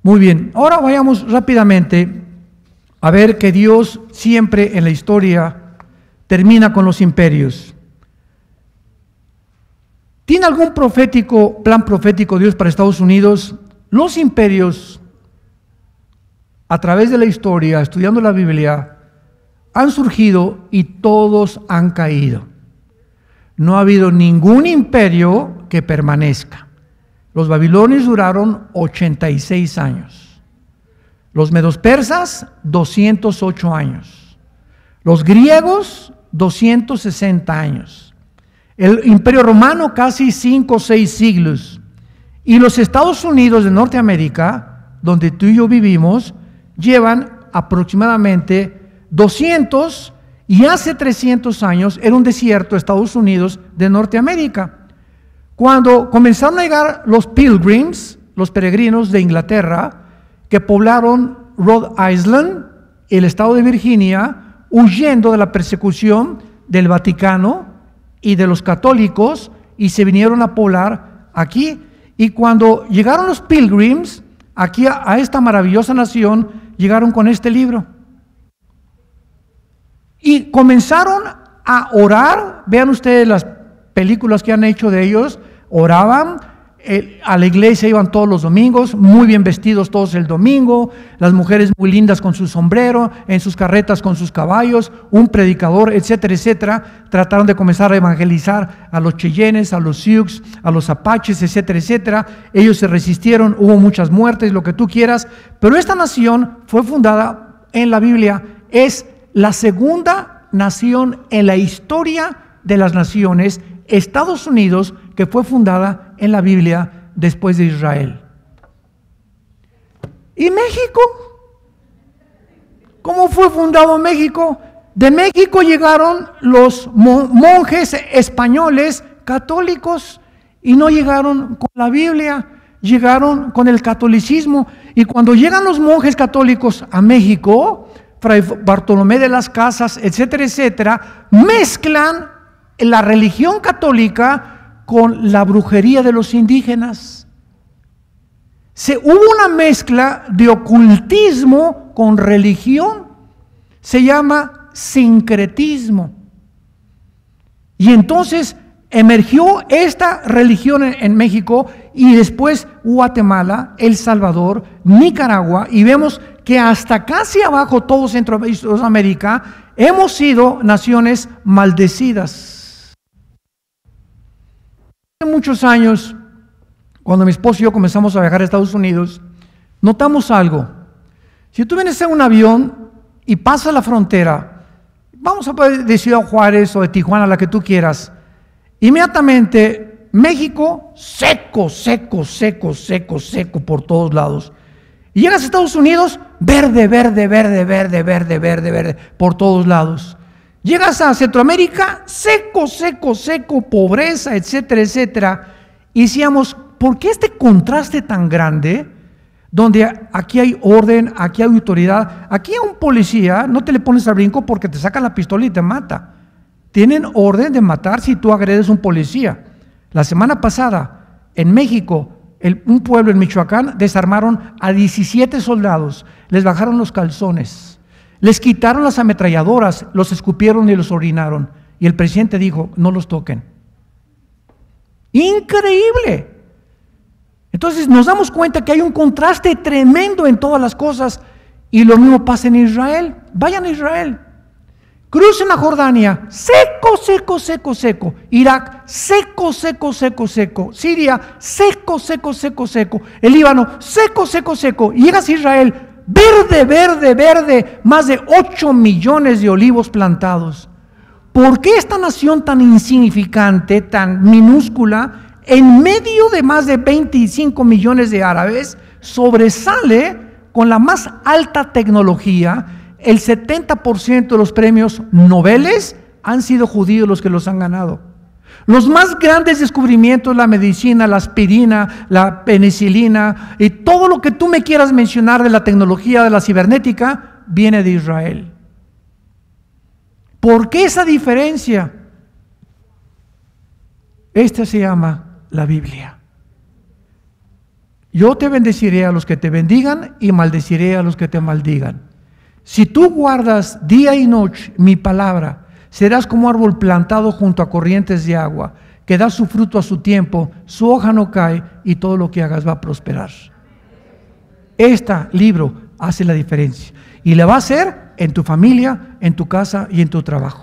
Muy bien, ahora vayamos rápidamente a ver que Dios siempre en la historia termina con los imperios. ¿Tiene algún plan profético Dios para Estados Unidos? Los imperios, a través de la historia, estudiando la Biblia, han surgido y todos han caído. No ha habido ningún imperio que permanezca. Los babilonios duraron 86 años. Los medos persas, 208 años. Los griegos, 260 años. El imperio romano, casi 5 o 6 siglos. Y los Estados Unidos de Norteamérica, donde tú y yo vivimos, llevan aproximadamente 200, y hace 300 años era un desierto Estados Unidos de Norteamérica. Cuando comenzaron a llegar los pilgrims, los peregrinos de Inglaterra, que poblaron Rhode Island, el estado de Virginia, huyendo de la persecución del Vaticano y de los católicos, y se vinieron a poblar aquí. Y cuando llegaron los pilgrims aquí a esta maravillosa nación, llegaron con este libro. Y comenzaron a orar. Vean ustedes las películas que han hecho de ellos. Oraban, a la iglesia iban todos los domingos, muy bien vestidos todos el domingo, las mujeres muy lindas con su sombrero, en sus carretas con sus caballos, un predicador, etcétera, etcétera. Trataron de comenzar a evangelizar a los Cheyennes, a los Sioux, a los Apaches, etcétera, etcétera. Ellos se resistieron, hubo muchas muertes, lo que tú quieras, pero esta nación fue fundada en la Biblia, es la segunda nación en la historia de las naciones, Estados Unidos, que fue fundada en la Biblia después de Israel. ¿Y México? ¿Cómo fue fundado México? De México llegaron los monjes españoles católicos y no llegaron con la Biblia, llegaron con el catolicismo. Y cuando llegan los monjes católicos a México, Fray Bartolomé de las Casas, etcétera, etcétera, mezclan la religión católica con la brujería de los indígenas. Hubo una mezcla de ocultismo con religión, se llama sincretismo. Y entonces emergió esta religión en México y después Guatemala, El Salvador, Nicaragua, y vemos que hasta casi abajo todo Centroamérica hemos sido naciones maldecidas. Hace muchos años, cuando mi esposo y yo comenzamos a viajar a Estados Unidos, notamos algo. Si tú vienes en un avión y pasas la frontera, vamos a de Ciudad Juárez o de Tijuana, la que tú quieras, inmediatamente México, seco, seco, seco, seco, seco por todos lados. Y llegas a Estados Unidos, verde, verde, verde, verde, verde, verde, verde, por todos lados. Llegas a Centroamérica, seco, seco, seco, pobreza, etcétera, etcétera. Y decíamos, ¿por qué este contraste tan grande? Donde aquí hay orden, aquí hay autoridad. Aquí a un policía no te le pones al brinco porque te saca la pistola y te mata. Tienen orden de matar si tú agredes a un policía. La semana pasada, en México, un pueblo en Michoacán, desarmaron a 17 soldados, les bajaron los calzones. Les quitaron las ametralladoras, los escupieron y los orinaron. Y el presidente dijo, no los toquen. Increíble. Entonces nos damos cuenta que hay un contraste tremendo en todas las cosas. Y lo mismo pasa en Israel. Vayan a Israel. Crucen a Jordania, seco, seco, seco, seco. Irak, seco, seco, seco, seco. Siria, seco, seco, seco, seco. El Líbano, seco, seco, seco. Y llegas a Israel, verde, verde, verde, más de 8 millones de olivos plantados. ¿Por qué esta nación tan insignificante, tan minúscula, en medio de más de 25 millones de árabes, sobresale con la más alta tecnología? El 70% de los premios Nobel han sido judíos los que los han ganado. Los más grandes descubrimientos, la medicina, la aspirina, la penicilina y todo lo que tú me quieras mencionar de la tecnología de la cibernética, viene de Israel. ¿Por qué esa diferencia? Esta se llama la Biblia. Yo te bendeciré a los que te bendigan y maldeciré a los que te maldigan. Si tú guardas día y noche mi palabra, serás como árbol plantado junto a corrientes de agua, que da su fruto a su tiempo, su hoja no cae y todo lo que hagas va a prosperar. Este libro hace la diferencia y la va a hacer en tu familia, en tu casa y en tu trabajo.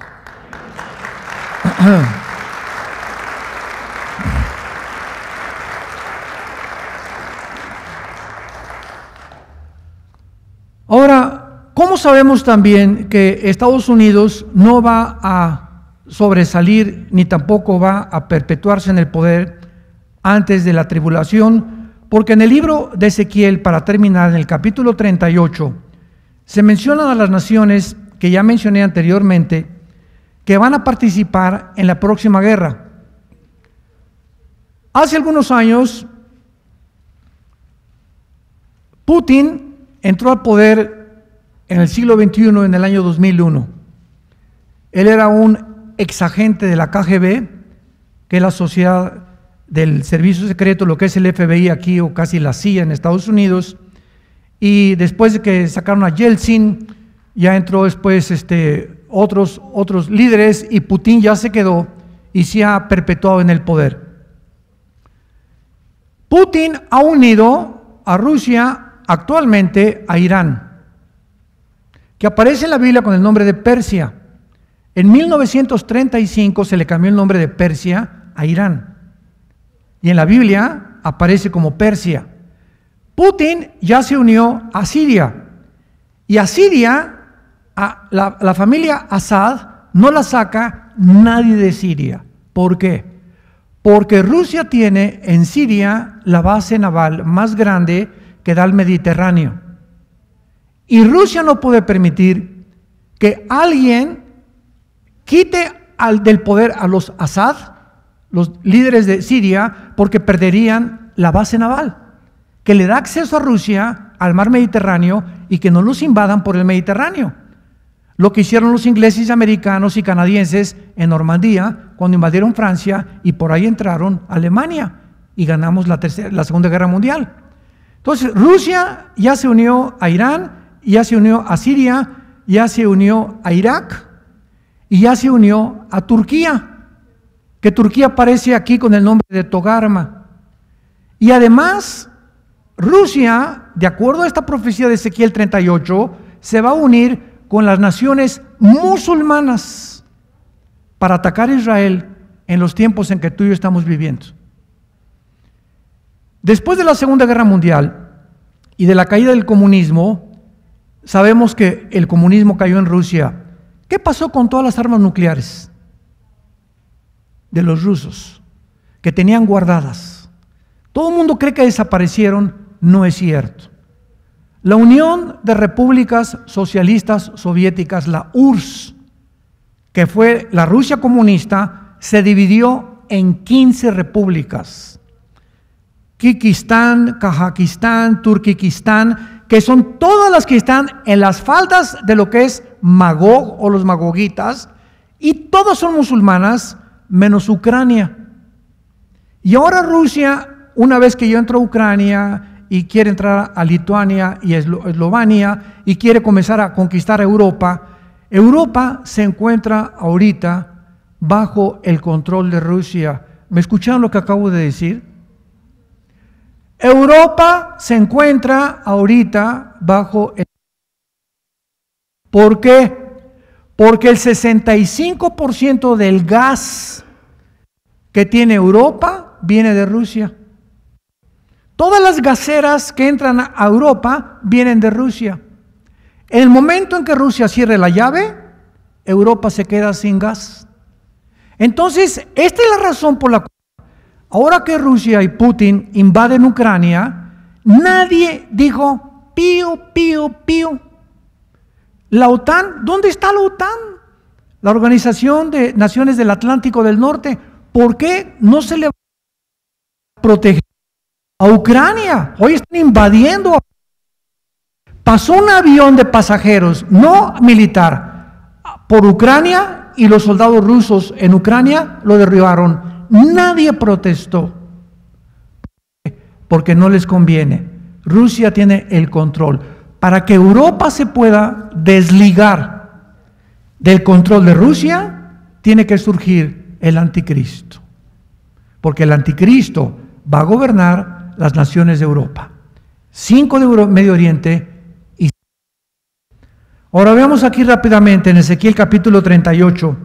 Ahora, ¿cómo sabemos también que Estados Unidos no va a sobresalir ni tampoco va a perpetuarse en el poder antes de la tribulación? Porque en el libro de Ezequiel, para terminar, en el capítulo 38, se mencionan a las naciones que ya mencioné anteriormente que van a participar en la próxima guerra. Hace algunos años, Putin entró al poder en el siglo XXI, en el año 2001. Él era un exagente de la KGB, que es la sociedad del servicio secreto, lo que es el FBI aquí o casi la CIA en Estados Unidos. Y después de que sacaron a Yeltsin, ya entró después otros líderes y Putin ya se quedó y se ha perpetuado en el poder. Putin ha unido a Rusia actualmente a Irán, que aparece en la Biblia con el nombre de Persia. En 1935 se le cambió el nombre de Persia a Irán, y en la Biblia aparece como Persia. Putin ya se unió a Siria, y a Siria, la familia Assad no la saca nadie de Siria. ¿Por qué? Porque Rusia tiene en Siria la base naval más grande que da al Mediterráneo. Y Rusia no puede permitir que alguien quite del poder a los Assad, los líderes de Siria, porque perderían la base naval, que le da acceso a Rusia al mar Mediterráneo y que no los invadan por el Mediterráneo. Lo que hicieron los ingleses, americanos y canadienses en Normandía cuando invadieron Francia y por ahí entraron a Alemania y ganamos la Segunda Guerra Mundial. Entonces Rusia ya se unió a Irán, ya se unió a Siria, ya se unió a Irak y ya se unió a Turquía, que Turquía aparece aquí con el nombre de Togarma. Y además Rusia, de acuerdo a esta profecía de Ezequiel 38, se va a unir con las naciones musulmanas para atacar a Israel en los tiempos en que tú y yo estamos viviendo. Después de la Segunda Guerra Mundial y de la caída del comunismo, sabemos que el comunismo cayó en Rusia. ¿Qué pasó con todas las armas nucleares de los rusos que tenían guardadas? Todo el mundo cree que desaparecieron, no es cierto. La Unión de Repúblicas Socialistas Soviéticas, la URSS, que fue la Rusia comunista, se dividió en 15 repúblicas. Kirguistán, Kazajistán, Turkmenistán, que son todas las que están en las faldas de lo que es Magog o los magogitas, y todas son musulmanas, menos Ucrania. Y ahora Rusia, una vez que yo entro a Ucrania y quiere entrar a Lituania y Eslovenia y quiere comenzar a conquistar Europa, Europa se encuentra ahorita bajo el control de Rusia. ¿Me escucharon lo que acabo de decir? Europa se encuentra ahorita bajo el... ¿Por qué? Porque el 65% del gas que tiene Europa viene de Rusia. Todas las gaseras que entran a Europa vienen de Rusia. En el momento en que Rusia cierre la llave, Europa se queda sin gas. Entonces, esta es la razón por la cual, ahora que Rusia y Putin invaden Ucrania, nadie dijo pío, pío, pío. La OTAN, ¿dónde está la OTAN? La Organización de Naciones del Atlántico del Norte. ¿Por qué no se le va a proteger a Ucrania? Hoy están invadiendo. Pasó un avión de pasajeros, no militar, por Ucrania y los soldados rusos en Ucrania lo derribaron. Nadie protestó porque no les conviene. Rusia tiene el control. Para que Europa se pueda desligar del control de Rusia, tiene que surgir el anticristo. Porque el anticristo va a gobernar las naciones de Europa. 5 de Medio Oriente. Ahora veamos aquí rápidamente en Ezequiel capítulo 38,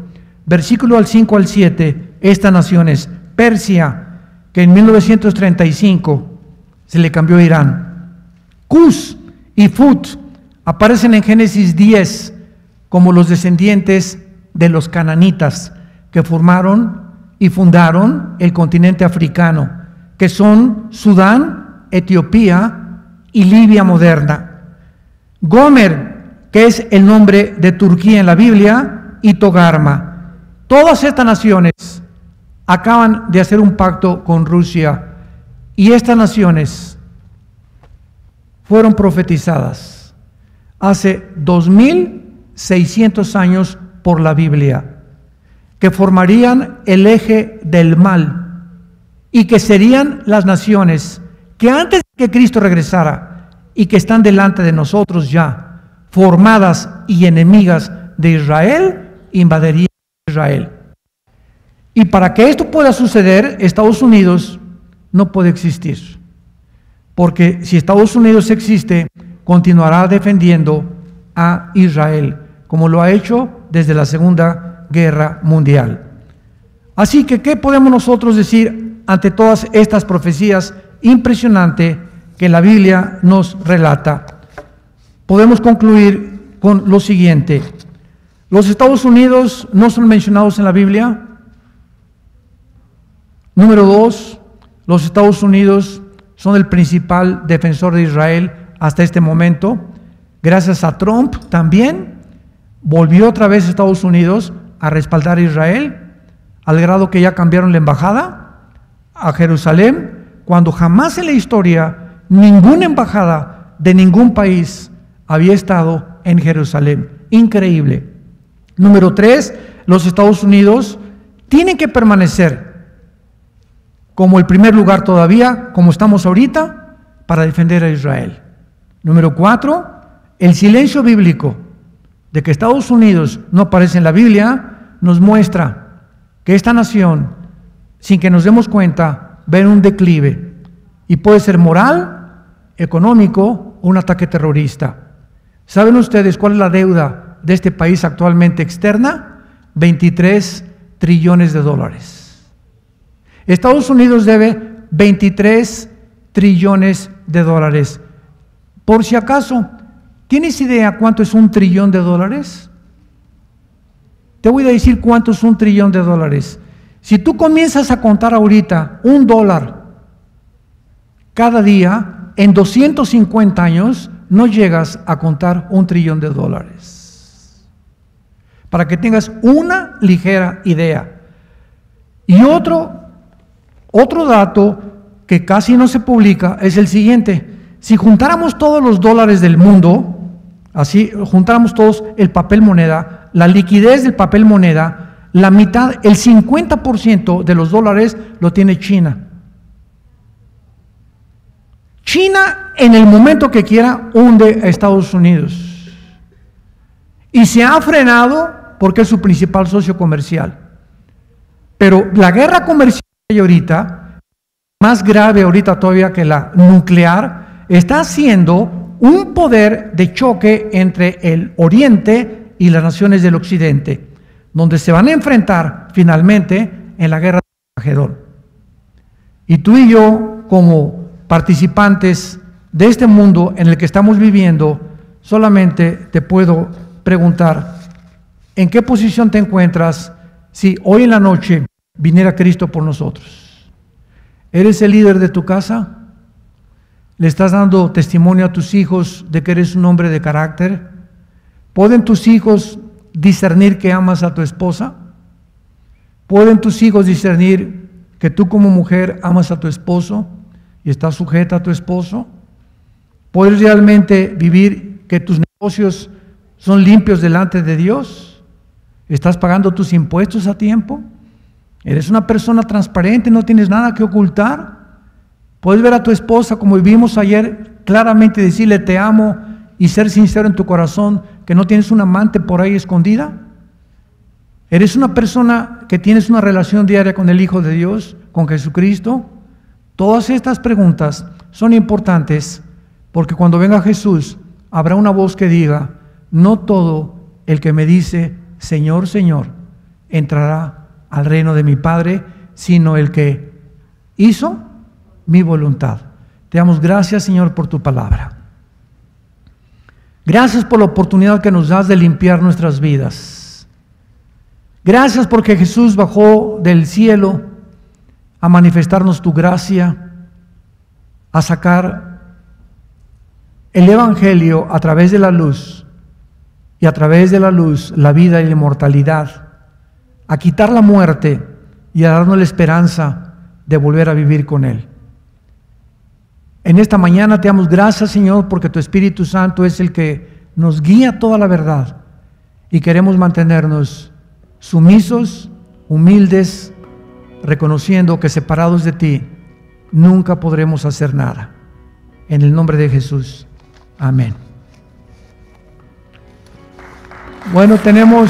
versículo al 5 al 7, estas naciones. Persia, que en 1935 se le cambió a Irán. Cus y Fut aparecen en Génesis 10 como los descendientes de los cananitas que formaron y fundaron el continente africano, que son Sudán, Etiopía y Libia moderna. Gomer, que es el nombre de Turquía en la Biblia, y Togarma. Todas estas naciones acaban de hacer un pacto con Rusia, y estas naciones fueron profetizadas hace 2600 años por la Biblia, que formarían el eje del mal y que serían las naciones que antes de que Cristo regresara y que están delante de nosotros ya, formadas y enemigas de Israel, invadirían Israel. Y para que esto pueda suceder, Estados Unidos no puede existir. Porque si Estados Unidos existe, continuará defendiendo a Israel, como lo ha hecho desde la Segunda Guerra Mundial. Así que, ¿qué podemos nosotros decir ante todas estas profecías impresionantes que la Biblia nos relata? Podemos concluir con lo siguiente. ¿Los Estados Unidos no son mencionados en la Biblia? Número 2, los Estados Unidos son el principal defensor de Israel hasta este momento. Gracias a Trump también volvió otra vez Estados Unidos a respaldar a Israel, al grado que ya cambiaron la embajada a Jerusalén, cuando jamás en la historia ninguna embajada de ningún país había estado en Jerusalén. Increíble. Número 3, los Estados Unidos tienen que permanecer como el primer lugar todavía, como estamos ahorita, para defender a Israel. Número 4, el silencio bíblico de que Estados Unidos no aparece en la Biblia nos muestra que esta nación, sin que nos demos cuenta, va en un declive y puede ser moral, económico o un ataque terrorista. ¿Saben ustedes cuál es la deuda de este país actualmente externa? 23 trillones de dólares. Estados Unidos debe 23 trillones de dólares. Por si acaso, ¿tienes idea cuánto es $1 trillón? Te voy a decir cuánto es $1 trillón. Si tú comienzas a contar ahorita $1 cada día, en 250 años no llegas a contar $1 trillón. Para que tengas una ligera idea. Y otro dato que casi no se publica es el siguiente. Si juntáramos todos los dólares del mundo, así juntáramos todos el papel moneda, la liquidez del papel moneda, la mitad, el 50% de los dólares lo tiene China. China, en el momento que quiera, hunde a Estados Unidos. Y se ha frenado porque es su principal socio comercial. Pero la guerra comercial que hay ahorita, más grave ahorita todavía que la nuclear, está haciendo un poder de choque entre el Oriente y las naciones del Occidente, donde se van a enfrentar finalmente en la guerra de Armagedón. Y tú y yo, como participantes de este mundo en el que estamos viviendo, solamente te puedo preguntar, ¿en qué posición te encuentras si hoy en la noche viniera Cristo por nosotros? ¿Eres el líder de tu casa? ¿Le estás dando testimonio a tus hijos de que eres un hombre de carácter? ¿Pueden tus hijos discernir que amas a tu esposa? ¿Pueden tus hijos discernir que tú como mujer amas a tu esposo y estás sujeta a tu esposo? ¿Puedes realmente vivir que tus negocios son limpios delante de Dios? ¿Estás pagando tus impuestos a tiempo? ¿Eres una persona transparente? ¿No tienes nada que ocultar? ¿Puedes ver a tu esposa, como vivimos ayer, claramente decirle te amo y ser sincero en tu corazón que no tienes un amante por ahí escondida? ¿Eres una persona que tienes una relación diaria con el Hijo de Dios, con Jesucristo? Todas estas preguntas son importantes porque cuando venga Jesús habrá una voz que diga, no todo el que me dice Señor, Señor, entrará al reino de mi Padre, sino el que hizo mi voluntad. Te damos gracias, Señor, por tu palabra. Gracias por la oportunidad que nos das de limpiar nuestras vidas. Gracias porque Jesús bajó del cielo a manifestarnos tu gracia, a sacar el Evangelio a través de la luz, y a través de la luz la vida y la inmortalidad, a quitar la muerte y a darnos la esperanza de volver a vivir con Él. En esta mañana te damos gracias, Señor, porque tu Espíritu Santo es el que nos guía toda la verdad y queremos mantenernos sumisos, humildes, reconociendo que separados de ti nunca podremos hacer nada. En el nombre de Jesús. Amén. Bueno, tenemos